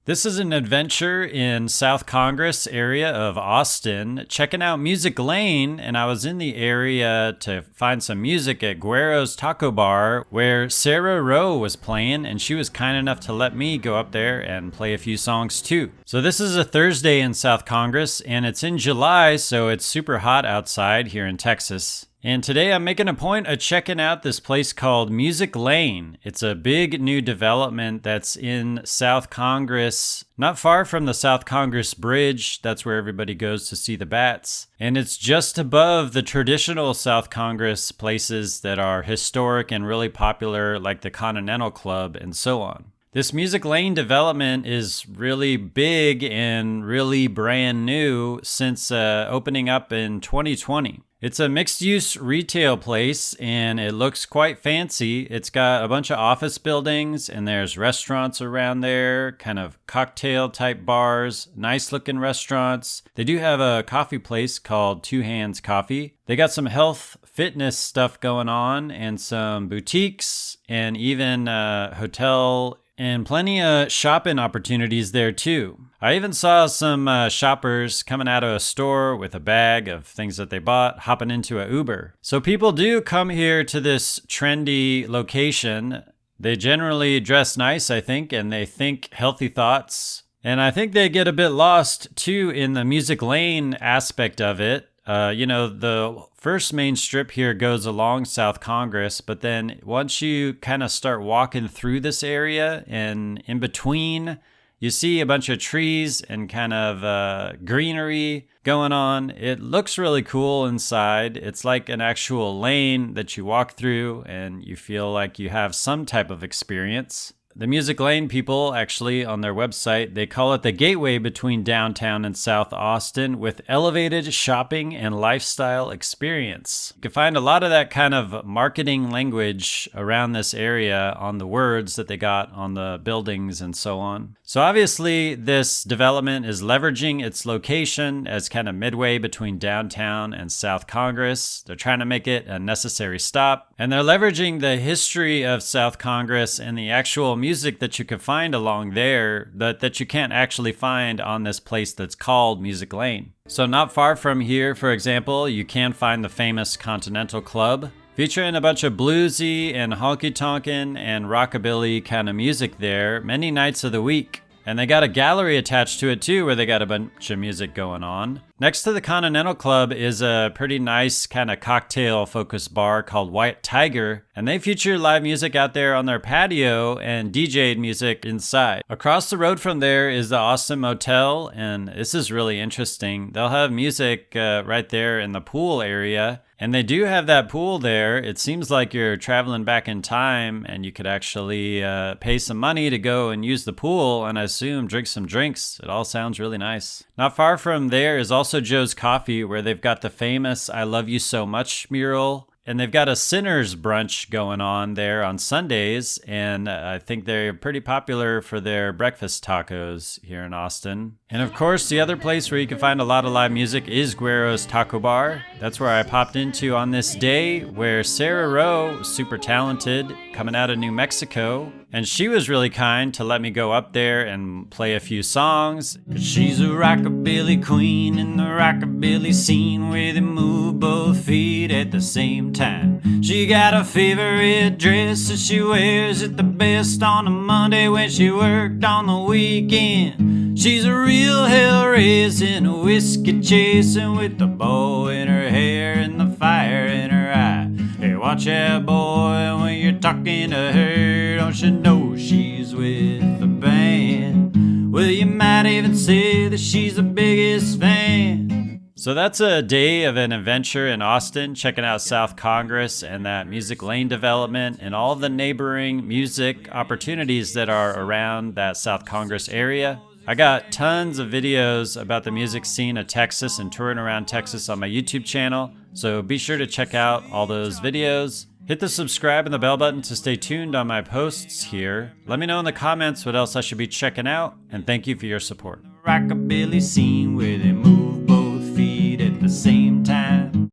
This is an adventure in South Congress area of Austin, checking out Music Lane, and I was in the area to find some music at Guero's Taco Bar where Sarah Rowe was playing, and she was kind enough to let me go up there and play a few songs too. So this is a Thursday in South Congress, and it's in July, so it's super hot outside here in Texas. And today I'm making a point of checking out this place called Music Lane. It's a big new development that's in South Congress, not far from the South Congress Bridge. That's where everybody goes to see the bats. And it's just above the traditional South Congress places that are historic and really popular, like the Continental Club and so on. This Music Lane development is really big and really brand new since opening up in 2020. It's a mixed-use retail place, and it looks quite fancy. It's got a bunch of office buildings, and there's restaurants around there, kind of cocktail-type bars, nice-looking restaurants. They do have a coffee place called Two Hands Coffee. They got some health, fitness stuff going on, and some boutiques, and even a hotel, and plenty of shopping opportunities there too. I even saw some shoppers coming out of a store with a bag of things that they bought, hopping into an Uber. So people do come here to this trendy location. They generally dress nice, I think, and they think healthy thoughts. And I think they get a bit lost too in the Music Lane aspect of it. The first main strip here goes along South Congress, but then once you kind of start walking through this area and in between, you see a bunch of trees and kind of greenery going on. It looks really cool inside. It's like an actual lane that you walk through and you feel like you have some type of experience. The Music Lane people, actually, on their website, they call it the gateway between downtown and South Austin with elevated shopping and lifestyle experience. You can find a lot of that kind of marketing language around this area on the words that they got on the buildings and so on. So obviously, this development is leveraging its location as kind of midway between downtown and South Congress. They're trying to make it a necessary stop, and they're leveraging the history of South Congress and the actual music that you can find along there that you can't actually find on this place that's called Music Lane. So not far from here, for example, you can find the famous Continental Club, featuring a bunch of bluesy and honky-tonkin' and rockabilly kind of music there many nights of the week. And they got a gallery attached to it too, where they got a bunch of music going on. Next to the Continental Club is a pretty nice kind of cocktail-focused bar called White Tiger, and they feature live music out there on their patio and DJ'd music inside. Across the road from there is the Austin Motel, and this is really interesting. They'll have music right there in the pool area. And they do have that pool there. It seems like you're traveling back in time and you could actually pay some money to go and use the pool and I assume drink some drinks. It all sounds really nice. Not far from there is also Joe's Coffee, where they've got the famous I Love You So Much mural. And they've got a Sinners Brunch going on there on Sundays, and I think they're pretty popular for their breakfast tacos here in Austin. And of course, the other place where you can find a lot of live music is Guero's Taco Bar. That's where I popped into on this day, where Sarah Rowe, super talented, coming out of New Mexico, and she was really kind to let me go up there and play a few songs. 'Cause she's a rockabilly queen in the rockabilly scene, where they move both feet at the same time. She got a favorite dress that she wears it the best on a Monday when she worked on the weekend. She's a real hell raising, a whiskey chasing, with the bow in her hair and the fire in her eye. Hey, watch out, boy, when you're talking to her, don't you know she's with the band? Well, you might even say that she's the biggest fan. So that's a day of an adventure in Austin, checking out South Congress and that Music Lane development and all the neighboring music opportunities that are around that South Congress area. I got tons of videos about the music scene of Texas and touring around Texas on my YouTube channel, so be sure to check out all those videos. Hit the subscribe and the bell button to stay tuned on my posts here. Let me know in the comments what else I should be checking out, and thank you for your support. Rockabilly scene where they move both feet at the same